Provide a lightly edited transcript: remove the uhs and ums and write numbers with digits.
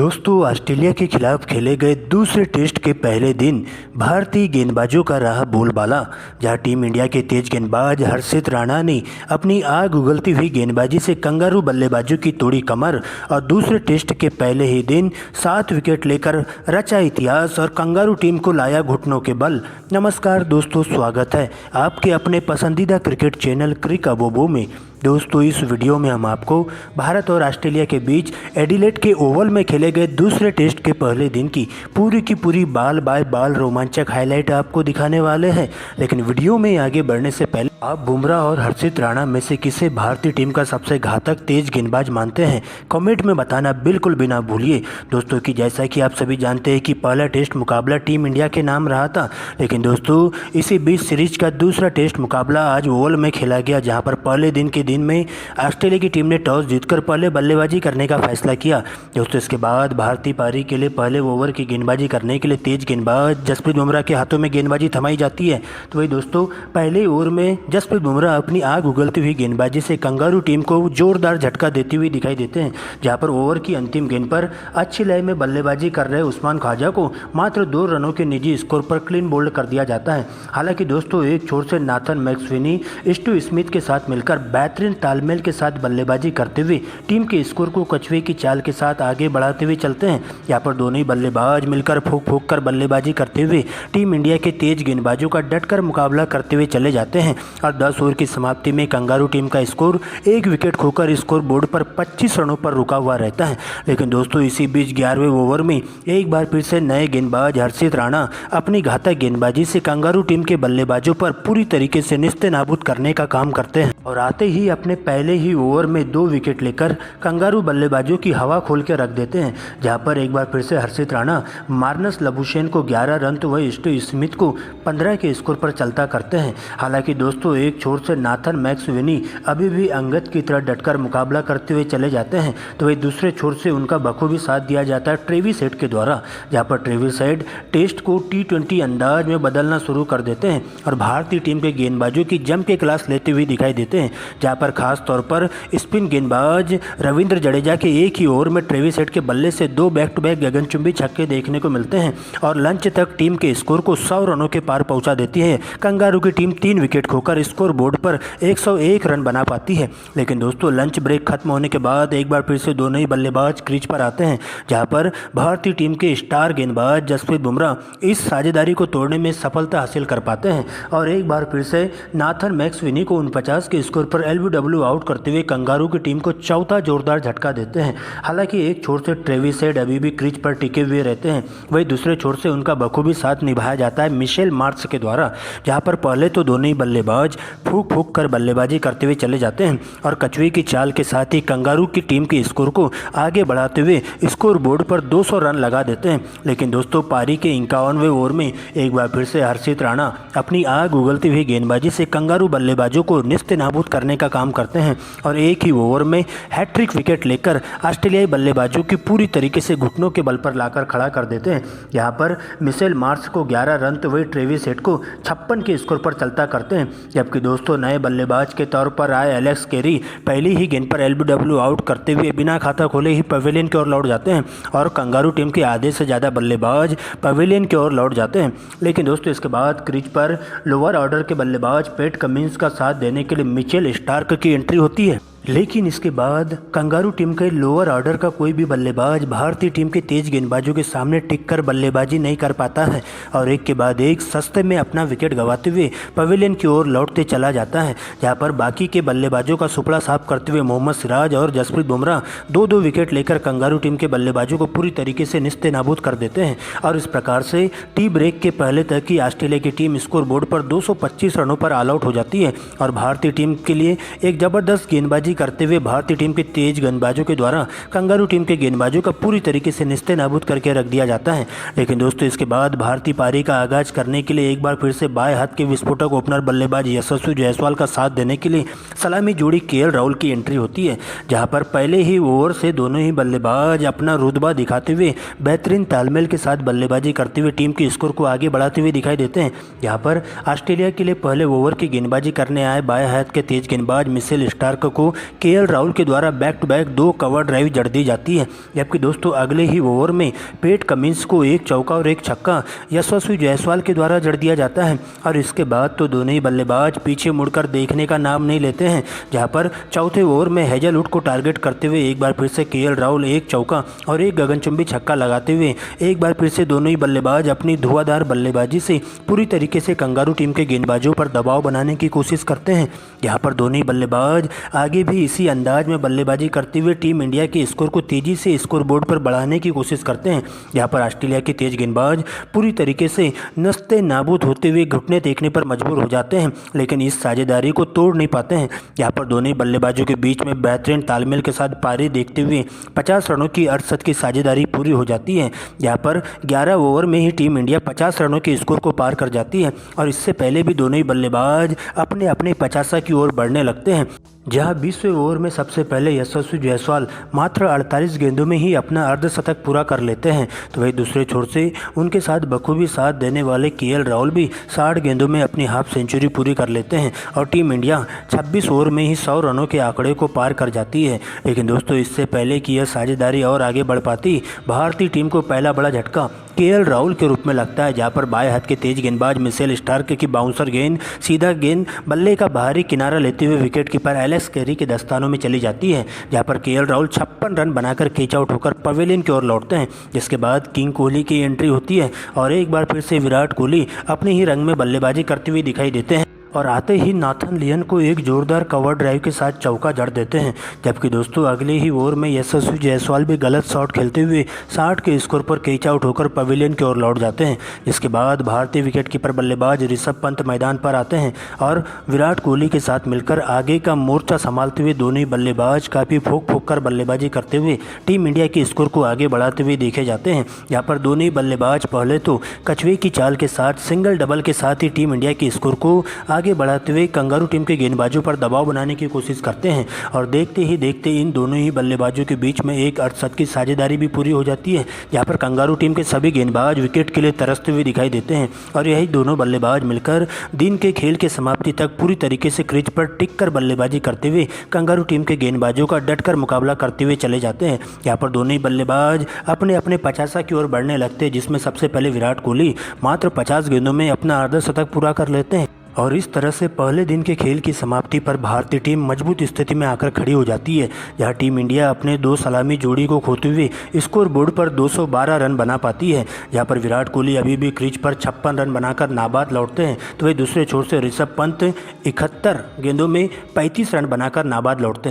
दोस्तों, ऑस्ट्रेलिया के खिलाफ खेले गए दूसरे टेस्ट के पहले दिन भारतीय गेंदबाजों का रहा बोलबाला, जहां टीम इंडिया के तेज गेंदबाज हर्षित राणा ने अपनी आग उगलती हुई गेंदबाजी से कंगारू बल्लेबाजों की तोड़ी कमर और दूसरे टेस्ट के पहले ही दिन 7 विकेट लेकर रचा इतिहास और कंगारू टीम को लाया घुटनों के बल। नमस्कार दोस्तों, स्वागत है आपके अपने पसंदीदा क्रिकेट चैनल क्रिक अबोबो में। दोस्तों, इस वीडियो में हम आपको भारत और ऑस्ट्रेलिया के बीच एडिलेड के ओवल में खेले गए दूसरे टेस्ट के पहले दिन की पूरी बाल बाय बाल रोमांचक हाईलाइट आपको दिखाने वाले हैं। लेकिन वीडियो में आगे बढ़ने से पहले आप बुमराह और हर्षित राणा में से किसे भारतीय टीम का सबसे घातक तेज गेंदबाज मानते हैं, कमेंट में बताना बिल्कुल भी ना भूलिए। दोस्तों कि जैसा कि आप सभी जानते हैं कि पहला टेस्ट मुकाबला टीम इंडिया के नाम रहा था, लेकिन दोस्तों इसी बीच सीरीज का दूसरा टेस्ट मुकाबला आज ओवल में खेला गया, जहां पर पहले दिन के दिन में ऑस्ट्रेलिया की टीम ने टॉस जीतकर पहले बल्लेबाजी करने का फैसला किया। दोस्तों इसके बाद भारतीय पारी के लिए पहले ओवर की गेंदबाजी करने के लिए तेज गेंदबाज जसप्रीत बुमराह के हाथों में गेंदबाजी थमाई जाती है। तो वही दोस्तों, पहले ओवर में जसप्रीत बुमराह अपनी आग उगलती हुई गेंदबाजी से कंगारू टीम को जोरदार झटका देती हुई दिखाई देते हैं, जहां पर ओवर की अंतिम गेंद पर अच्छी लय में बल्लेबाजी कर रहे उस्मान ख्वाजा को मात्र 2 रनों के निजी स्कोर पर क्लीन बोल्ड कर दिया जाता है। हालांकि दोस्तों एक छोर से नाथन मैक्सवेनी स्टीव स्मिथ के साथ मिलकर बेहतरीन तालमेल के साथ बल्लेबाजी करते हुए टीम के स्कोर को कछुए की चाल के साथ आगे बढ़ाते हुए चलते हैं। यहाँ पर दोनों ही बल्लेबाज मिलकर फूंक फूंक कर बल्लेबाजी करते हुए टीम इंडिया के तेज गेंदबाजों का डटकर मुकाबला करते हुए चले जाते हैं और 10 ओवर की समाप्ति में कंगारू टीम का स्कोर 1 विकेट खोकर स्कोर बोर्ड पर 25 रनों पर रुका हुआ रहता है। लेकिन दोस्तों इसी बीच 11वें ओवर में एक बार फिर से नए गेंदबाज हर्षित राणा अपनी घातक गेंदबाजी से कंगारू टीम के बल्लेबाजों पर पूरी तरीके से निस्तेनाबूद करने का काम करते हैं और आते ही अपने पहले ही ओवर में 2 विकेट लेकर कंगारू बल्लेबाजों की हवा खोल के रख देते हैं, जहां पर एक बार फिर से हर्षित राणा मार्नस लबुशेन को 11 रन तो वही स्टीव स्मिथ को 15 के स्कोर पर चलता करते हैं। हालांकि दोस्तों एक छोर से नाथन मैक्सवेनी अभी भी अंगद की तरह डटकर मुकाबला करते हुए चले जाते हैं, तो वही दूसरे छोर से उनका बखूबी साथ दिया जाता है ट्रेविस हेड के द्वारा, जहाँ पर ट्रेविस हेड टेस्ट को T20 अंदाज में बदलना शुरू कर देते हैं और भारतीय टीम के गेंदबाजों की जम के क्लास लेते हुए दिखाई देते हैं, जहाँ पर खास तौर पर स्पिन गेंदबाज रविंद्र जडेजा के एक ही ओवर में ट्रेविस हेड के बल्ले से 2 बैक टू बैक गगनचुंबी छक्के देखने को मिलते हैं और लंच तक टीम के स्कोर को 100 रनों के पार पहुंचा देती है। कंगारू की टीम 3 विकेट खोकर स्कोर बोर्ड पर 101 रन बना पाती है। लेकिन दोस्तों लंच ब्रेक खत्म होने के बाद एक बार फिर से दोनों ही बल्लेबाज क्रीज पर आते हैं, जहां पर भारतीय टीम के स्टार गेंदबाज जसप्रीत बुमराह इस साझेदारी को तोड़ने में सफलता हासिल कर पाते हैं और एक बार फिर से नाथन मैक्सवेनी को 49 के स्कोर पर LBW आउट करते हुए कंगारू की टीम को चौथा जोरदार झटका देते हैं। हालांकि एक छोर से ट्रेविस हेड अभी भी क्रीज पर टिके हुए रहते हैं, वही दूसरे छोर से उनका बखूबी साथ निभाया जाता है मिशेल मार्श के द्वारा, जहां पर पहले तो दोनों ही बल्लेबाज फूंक फूंक कर बल्लेबाजी करते हुए चले जाते हैं और कछुए की चाल के साथ ही कंगारू की टीम के स्कोर को आगे बढ़ाते हुए स्कोर बोर्ड पर 200 रन लगा देते हैं। लेकिन दोस्तों पारी के 51वें ओवर में एक बार फिर से हर्षित राणा अपनी आग उगलती हुई गेंदबाजी से कंगारू बल्लेबाजों को निस्तेनाबूद करने का काम करते हैं और एक ही ओवर में हैट्रिक विकेट लेकर ऑस्ट्रेलियाई बल्लेबाजों की पूरी तरीके से घुटनों के बल पर लाकर खड़ा कर देते हैं। यहाँ पर मिशेल मार्श को 11 रन तो वही ट्रेविस हेड को 56 के स्कोर पर चलता करते हैं, जबकि दोस्तों नए बल्लेबाज के तौर पर आए एलेक्स कैरी पहली ही गेंद पर LBW आउट करते हुए बिना खाता खोले ही पवेलियन की ओर लौट जाते हैं और कंगारू टीम के आधे से ज़्यादा बल्लेबाज पवेलियन की ओर लौट जाते हैं। लेकिन दोस्तों इसके बाद क्रीज पर लोअर ऑर्डर के बल्लेबाज पैट कमिंस का साथ देने के लिए मिचेल स्टार्क की एंट्री होती है। लेकिन इसके बाद कंगारू टीम के लोअर ऑर्डर का कोई भी बल्लेबाज भारतीय टीम के तेज गेंदबाजों के सामने टिककर बल्लेबाजी नहीं कर पाता है और एक के बाद एक सस्ते में अपना विकेट गंवाते हुए पवेलियन की ओर लौटते चला जाता है, जहां पर बाकी के बल्लेबाजों का सुपड़ा साफ करते हुए मोहम्मद सिराज और जसप्रीत बुमराह 2-2 विकेट लेकर कंगारू टीम के बल्लेबाजों को पूरी तरीके से निस्तेनाबूद कर देते हैं और इस प्रकार से टी ब्रेक के पहले तक ही ऑस्ट्रेलिया की टीम स्कोर बोर्ड पर 225 रनों पर ऑल आउट हो जाती है और भारतीय टीम के लिए एक जबरदस्त गेंदबाजी करते हुए भारतीय टीम के तेज गेंदबाजों के द्वारा कंगारू टीम के गेंदबाजों का पूरी तरीके से निस्तेनाबूद करके रख दिया जाता है। लेकिन दोस्तों इसके बाद भारतीय पारी का आगाज करने के लिए एक बार फिर से बाएं हाथ के विस्फोटक ओपनर बल्लेबाज यशस्वी जायसवाल का साथ देने के लिए सलामी जोड़ी KL राहुल की एंट्री होती है, जहां पर पहले ही ओवर से दोनों ही बल्लेबाज अपना रुतबा दिखाते हुए बेहतरीन तालमेल के साथ बल्लेबाजी करते हुए टीम के स्कोर को आगे बढ़ाते हुए दिखाई देते हैं। यहाँ पर ऑस्ट्रेलिया के लिए पहले ओवर की गेंदबाजी करने आए बाएं हाथ के तेज गेंदबाज मिशेल स्टार्क को केएल राहुल के द्वारा back to back 2 cover drive जड़ दी जाती है। जबकि दोस्तों अगले ही ओवर में पैट कमिंस को 1 चौका और 1 छक्का यशस्वी जायसवाल के द्वारा जड़ दिया जाता है। और इसके बाद तो दोनों ही बल्लेबाज पीछे मुड़कर देखने का नाम नहीं लेते हैं, जहां पर चौथे ओवर में हेजलवुड को टारगेट करते हुए एक बार फिर से केएल राहुल 1 चौका और 1 गगनचुंबी छक्का लगाते हुए एक बार फिर से दोनों ही बल्लेबाज अपनी धुआंधार बल्लेबाजी से पूरी तरीके से कंगारू टीम के गेंदबाजों पर दबाव बनाने की कोशिश करते हैं। यहाँ पर दोनों ही बल्लेबाज आगे भी इसी अंदाज में बल्लेबाजी करते हुए टीम इंडिया के स्कोर को तेजी से स्कोर बोर्ड पर बढ़ाने की कोशिश करते हैं। यहाँ पर ऑस्ट्रेलिया के तेज गेंदबाज पूरी तरीके से नस्ते नाबूद होते हुए घुटने देखने पर मजबूर हो जाते हैं, लेकिन इस साझेदारी को तोड़ नहीं पाते हैं। यहाँ पर दोनों ही बल्लेबाजों के बीच में बेहतरीन तालमेल के साथ पारी देखते हुए 50 रनों की अर्धशत की साझेदारी पूरी हो जाती है। यहाँ पर 11 ओवर में ही टीम इंडिया 50 रनों के स्कोर को पार कर जाती है और इससे पहले भी दोनों ही बल्लेबाज अपने अपने 50 की ओर बढ़ने लगते हैं। जहां 20वें ओवर में सबसे पहले यशस्वी जायसवाल मात्र 48 गेंदों में ही अपना अर्धशतक पूरा कर लेते हैं, तो वही दूसरे छोर से उनके साथ बखूबी साथ देने वाले केएल राहुल भी 60 गेंदों में अपनी हाफ सेंचुरी पूरी कर लेते हैं और टीम इंडिया 26 ओवर में ही 100 रनों के आंकड़े को पार कर जाती है। लेकिन दोस्तों इससे पहले कि यह साझेदारी और आगे बढ़ पाती, भारतीय टीम को पहला बड़ा झटका केएल राहुल के रूप में लगता है, जहां पर बाएं हाथ के तेज गेंदबाज मिशेल स्टार्क की बाउंसर गेंद सीधा गेंद बल्ले का बाहरी किनारा लेते हुए विकेट कीपर एलेक्स कैरी के दस्तानों में चली जाती है। जहां पर केएल राहुल 56 रन बनाकर कैच आउट होकर पवेलियन की ओर लौटते हैं, जिसके बाद किंग कोहली की एंट्री होती है और एक बार फिर से विराट कोहली अपने ही रंग में बल्लेबाजी करते हुए दिखाई देते हैं और आते ही नाथन लियन को एक जोरदार कवर ड्राइव के साथ चौका जड़ देते हैं। जबकि दोस्तों अगले ही ओवर में यशस्वी जायसवाल भी गलत शॉट खेलते हुए 60 के स्कोर पर कैच आउट होकर पवेलियन की ओर लौट जाते हैं, जिसके बाद भारतीय विकेटकीपर बल्लेबाज ऋषभ पंत मैदान पर आते हैं और विराट कोहली के साथ मिलकर आगे का मोर्चा संभालते हुए दोनों ही बल्लेबाज काफ़ी फूंक कर बल्लेबाजी करते हुए टीम इंडिया के स्कोर को आगे बढ़ाते हुए देखे जाते हैं। यहाँ पर दोनों ही बल्लेबाज पहले तो कछुए की चाल के साथ सिंगल डबल के साथ ही टीम इंडिया के स्कोर को आगे बढ़ाते हुए कंगारू टीम के गेंदबाजों पर दबाव बनाने की कोशिश करते हैं और देखते ही देखते इन दोनों ही बल्लेबाजों के बीच में एक अर्धशत की साझेदारी भी पूरी हो जाती है। यहाँ पर कंगारू टीम के सभी गेंदबाज विकेट के लिए तरसते हुए दिखाई देते हैं और यही दोनों बल्लेबाज मिलकर दिन के खेल के समाप्ति तक पूरी तरीके से क्रीज पर टिक कर बल्लेबाजी करते हुए कंगारू टीम के गेंदबाजों का डटकर मुकाबला करते हुए चले जाते हैं। यहाँ पर दोनों ही बल्लेबाज अपने अपने 50 की ओर बढ़ने लगते हैं, जिसमें सबसे पहले विराट कोहली मात्र 50 गेंदों में अपना अर्धशतक पूरा कर लेते हैं और इस तरह से पहले दिन के खेल की समाप्ति पर भारतीय टीम मजबूत स्थिति में आकर खड़ी हो जाती है, जहां टीम इंडिया अपने 2 सलामी जोड़ी को खोते हुए स्कोर बोर्ड पर 212 रन बना पाती है। जहां पर विराट कोहली अभी भी क्रीज पर 56 रन बनाकर नाबाद लौटते हैं, तो वही दूसरे छोर से ऋषभ पंत 71 गेंदों में 35 रन बनाकर नाबाद लौटते हैं।